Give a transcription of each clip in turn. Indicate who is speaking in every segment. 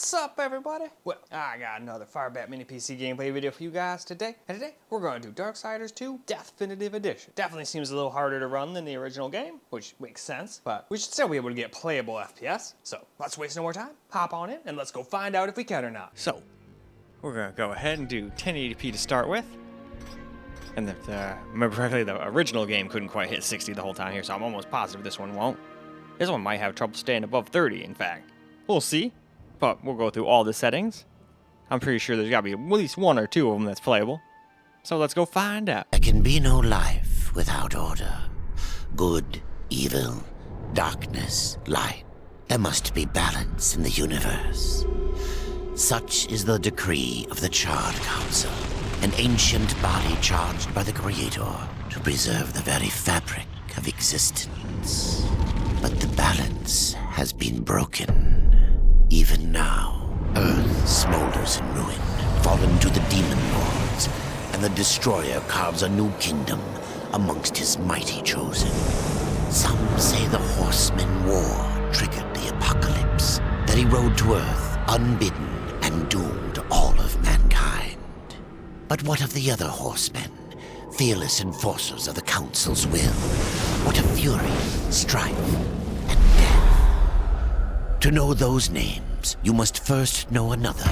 Speaker 1: What's up, everybody? Well, I got another FIREBAT mini PC gameplay video for you guys today. And today, we're going to do Darksiders II Deathinitive Edition. Definitely seems a little harder to run than the original game, which makes sense, but we should still be able to get playable FPS. So, let's waste no more time, hop on in, and let's go find out if we can or not. So, we're going to go ahead and do 1080p to start with. And if I remember correctly, the original game couldn't quite hit 60 the whole time here, so I'm almost positive this one won't. This one might have trouble staying above 30, in fact. We'll see. But we'll go through all the settings. I'm pretty sure there's got to be at least one or two of them that's playable. So let's go find out.
Speaker 2: There can be no life without order. Good, evil, darkness, light. There must be balance in the universe. Such is the decree of the Charred Council, an ancient body charged by the Creator to preserve the very fabric of existence. But the balance has been broken. Even now, Earth smolders in ruin, fallen to the demon lords, and the Destroyer carves a new kingdom amongst his mighty chosen. Some say the Horseman War triggered the apocalypse, that he rode to Earth unbidden and doomed all of mankind. But what of the other horsemen, fearless enforcers of the Council's will? What of fury, strife, and death? To know those names, you must first know another.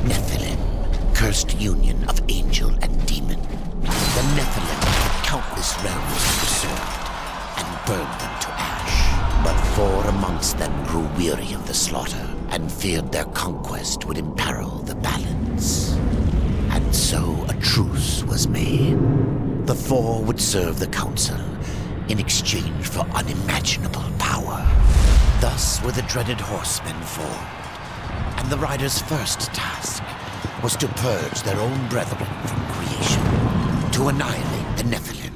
Speaker 2: Nephilim, cursed union of angel and demon. The Nephilim had countless realms to sword and burned them to ash. But 4 amongst them grew weary of the slaughter and feared their conquest would imperil the balance. And so a truce was made. The 4 would serve the Council in exchange for unimaginable power. Thus were the dreaded horsemen formed, and the riders' first task was to purge their own brethren from creation, to annihilate the Nephilim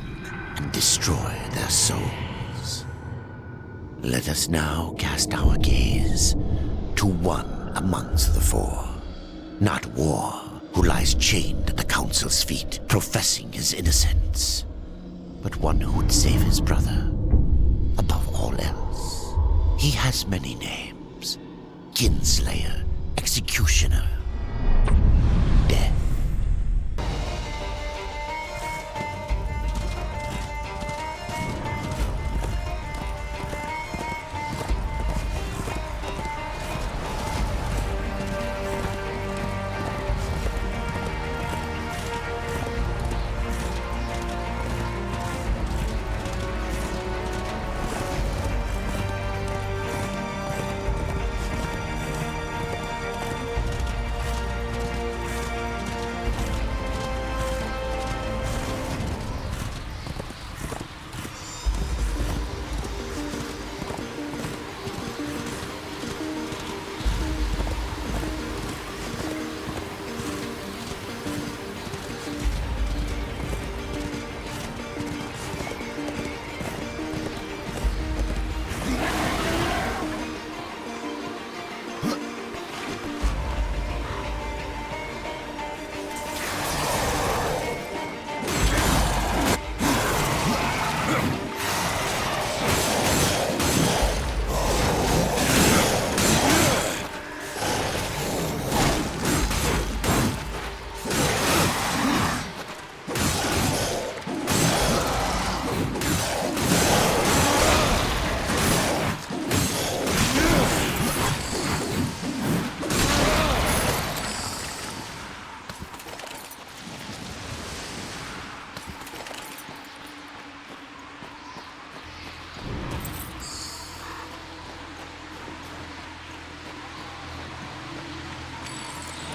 Speaker 2: and destroy their souls. Let us now cast our gaze to one amongst the 4, not War, who lies chained at the Council's feet, professing his innocence, but one who would save his brother above all else. He has many names: Kinslayer, Executioner, Death.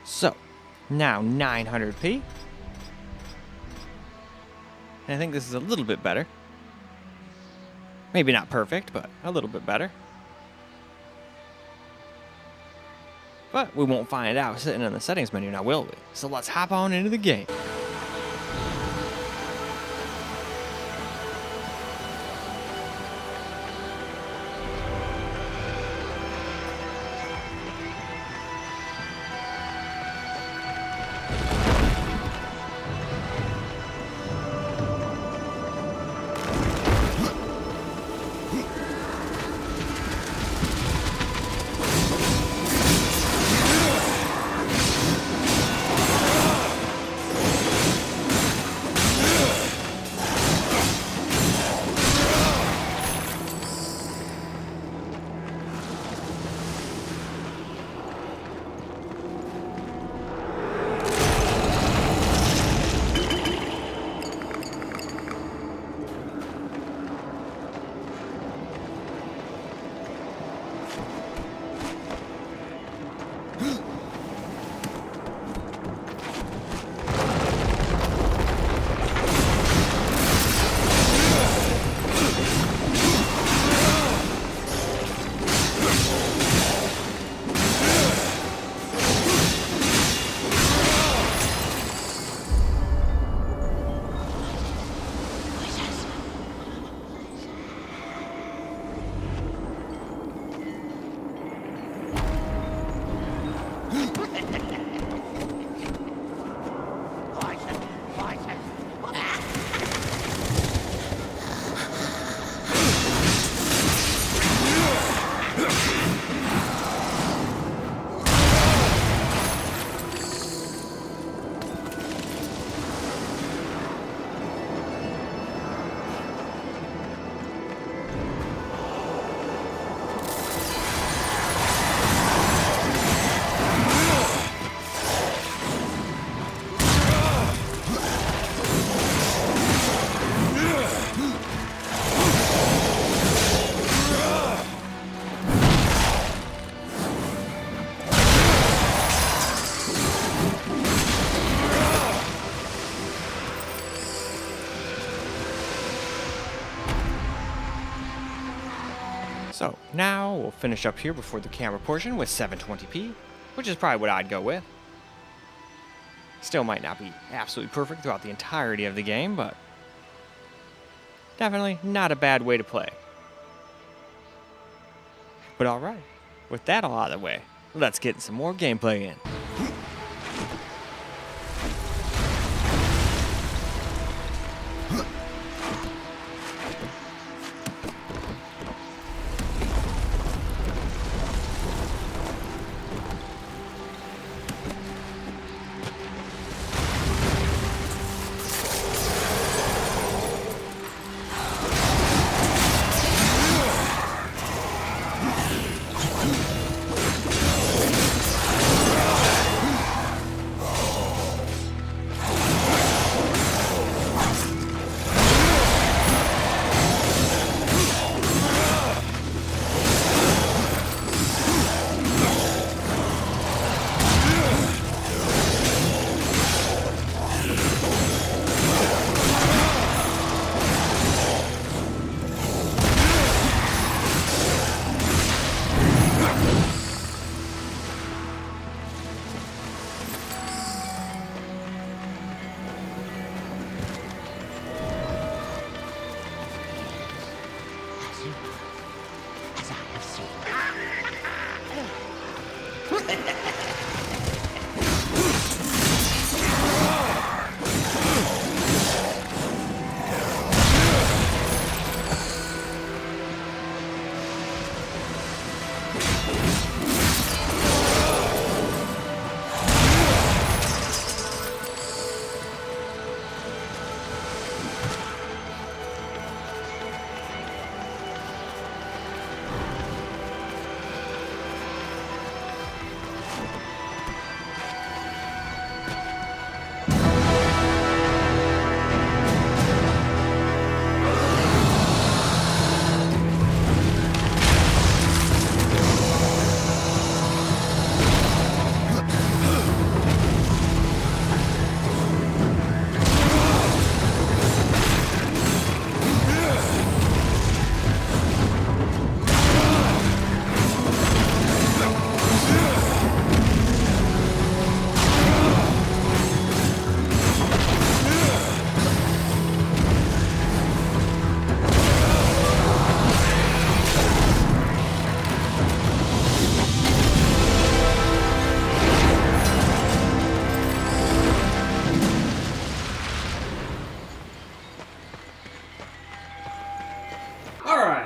Speaker 1: So, now 900p. And I think this is a little bit better. Maybe not perfect, but a little bit better. But we won't find out sitting in the settings menu now, will we? So let's hop on into the game. So now we'll finish up here before the camera portion with 720p, which is probably what I'd go with. Still might not be absolutely perfect throughout the entirety of the game, but definitely not a bad way to play. But alright, with that all out of the way, let's get some more gameplay in.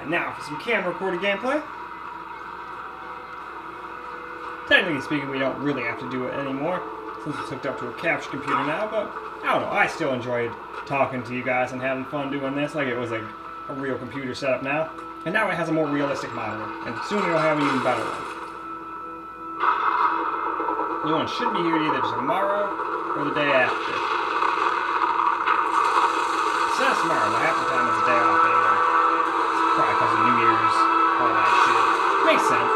Speaker 1: Now for some camera recorded gameplay. Technically speaking, we don't really have to do it anymore since it's hooked up to a capture computer now, but I don't know, I still enjoyed talking to you guys and having fun doing this like it was a real computer setup now. And now it has a more realistic monitor, and soon it'll have an even better one. The new one should be here either tomorrow or the day after. It says tomorrow, but half the time it's a day off anyway. Probably because of New Year's, all that shit. Makes sense.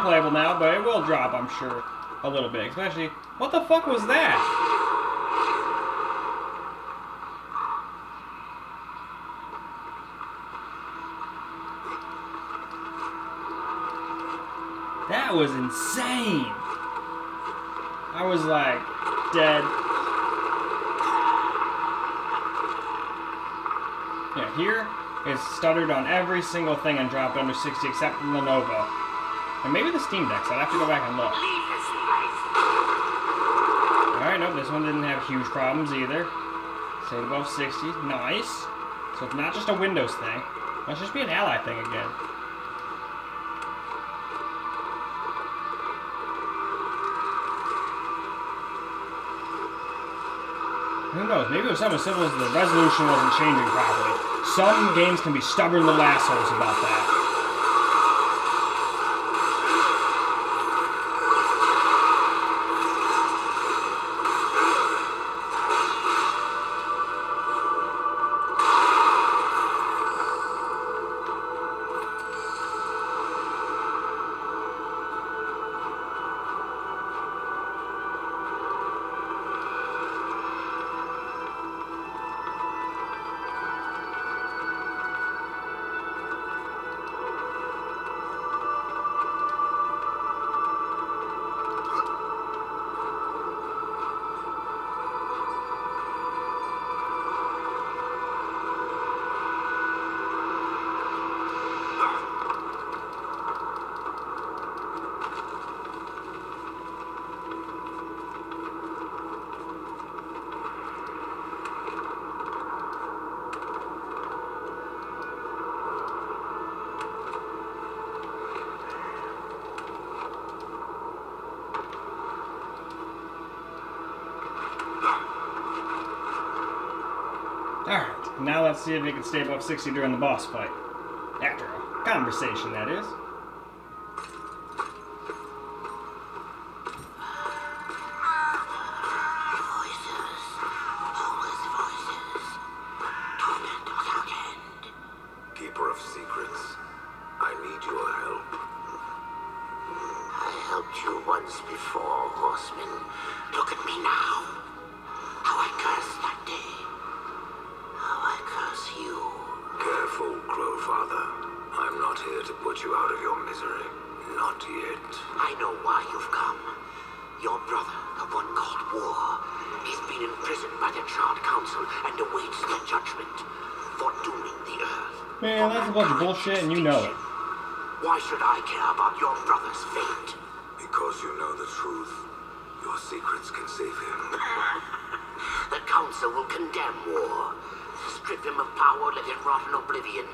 Speaker 1: playable now, but it will drop, I'm sure, a little bit. Especially, what the fuck was that? That was insane. I was like, dead. Yeah, here is stuttered on every single thing and dropped under 60 except for the Nova. And maybe the Steam Deck, so I'd have to go back and look. Alright, nope, this one didn't have huge problems either. Stayed above 60, nice. So it's not just a Windows thing. Must just be an Ally thing again. Who knows? Maybe it was something as simple as the resolution wasn't changing properly. Some games can be stubborn little assholes about that. Alright, now let's see if we can stay above 60 during the boss fight. After a conversation, that is.
Speaker 3: Keeper of secrets, I need your help.
Speaker 2: I helped you once before, Horseman. Look at me now. How I cursed that day. How I curse you.
Speaker 3: Careful, Crowfather. I'm not here to put you out of your misery. Not yet.
Speaker 2: I know why you've come. Your brother, the one called War, he's been imprisoned by the Charred Council and awaits their judgment for dooming the Earth.
Speaker 1: Man, that's a bunch of bullshit and you know it.
Speaker 2: Why should I care about your brother's fate?
Speaker 3: Because you know the truth. Your secrets can save him.
Speaker 2: The Council will condemn War. Strip him of power, let him rot in oblivion.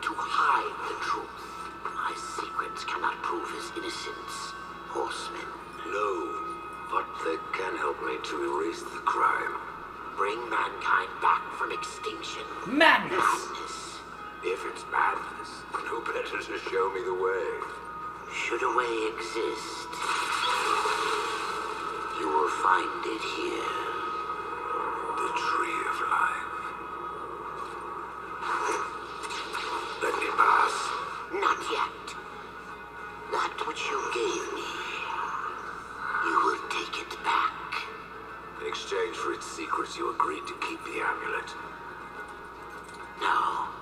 Speaker 2: To hide the truth. My secrets cannot prove his innocence, Horseman.
Speaker 3: No, but they can help me to erase the crime.
Speaker 2: Bring mankind back from extinction.
Speaker 1: Madness!
Speaker 2: Madness.
Speaker 3: If it's madness, who better to show me the way?
Speaker 2: Should a way exist, you will find it here.
Speaker 3: The tree of life. Let me pass.
Speaker 2: Not yet. That which you gave me, you will take it back.
Speaker 3: In exchange for its secrets, you agreed to keep the amulet.
Speaker 2: No.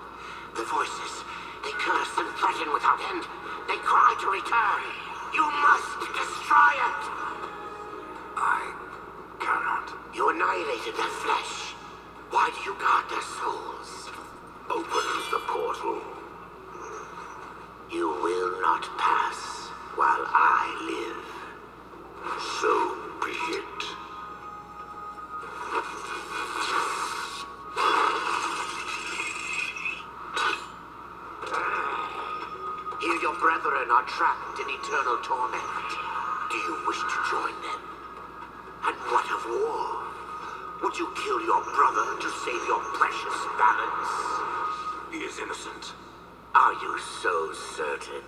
Speaker 2: The voices, they curse and threaten without end. They cry to return. You must destroy it.
Speaker 3: I cannot.
Speaker 2: You annihilated their flesh. Why do you guard their souls?
Speaker 3: Open the portal.
Speaker 2: You will not pass while I live.
Speaker 3: So be it.
Speaker 2: Here your brethren are trapped in eternal torment. Do you wish to join them? And what of War? Would you kill your brother to save your precious balance?
Speaker 3: He is innocent.
Speaker 2: Are you so certain?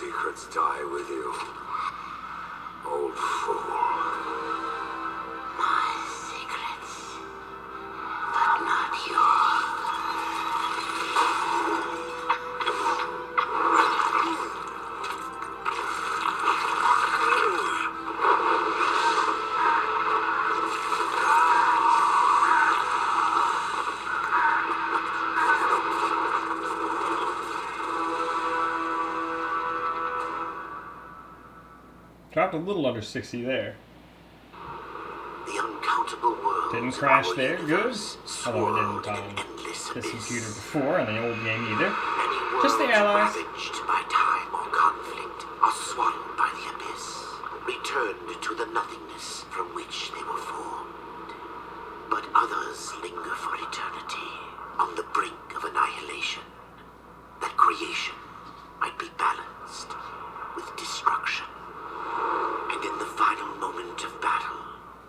Speaker 3: secrets die with you, old fool.
Speaker 2: My secrets, but not yours.
Speaker 4: Dropped a little under 60 there.
Speaker 2: The uncountable world.
Speaker 4: Didn't crash there, good. Although it didn't on this computer before, on the old game either. Just the allies.
Speaker 2: Ravaged by time or conflict, are swallowed by the abyss, returned to the nothingness from which they were formed. But others linger for eternity, on the brink of annihilation, that creation might be balanced with destruction. And in the final moment of battle,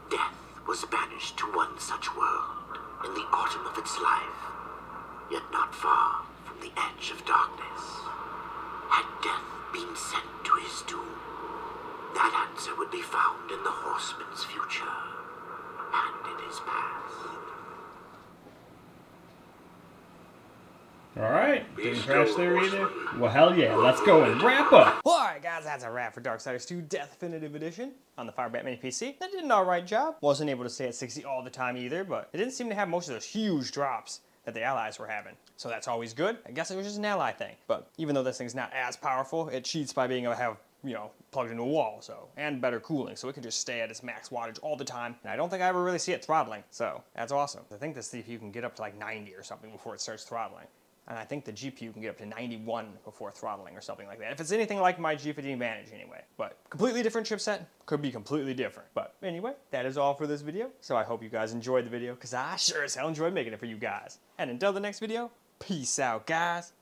Speaker 2: death was banished to one such world in the autumn of its life, yet not far from the edge of darkness. Had death been sent to his doom, that answer would be found in the horseman's future and in his past.
Speaker 4: Alright, didn't crash there either. Well, hell yeah, let's go and wrap up.
Speaker 1: Alright guys, that's a wrap for Darksiders II Deathinitive Edition on the FIREBAT mini PC. That did an alright job. Wasn't able to stay at 60 all the time either, but it didn't seem to have most of those huge drops that the allies were having. So that's always good. I guess it was just an ally thing. But even though this thing's not as powerful, it cheats by being able to have, you know, plugged into a wall, so, and better cooling, so it can just stay at its max wattage all the time, and I don't think I ever really see it throttling, so that's awesome. I think this CPU can get up to like 90 or something before it starts throttling. And I think the GPU can get up to 91 before throttling or something like that. If it's anything like my G50 Advantage anyway. But completely different chipset, could be completely different. But anyway, that is all for this video. So I hope you guys enjoyed the video, because I sure as hell enjoyed making it for you guys. And until the next video, peace out guys.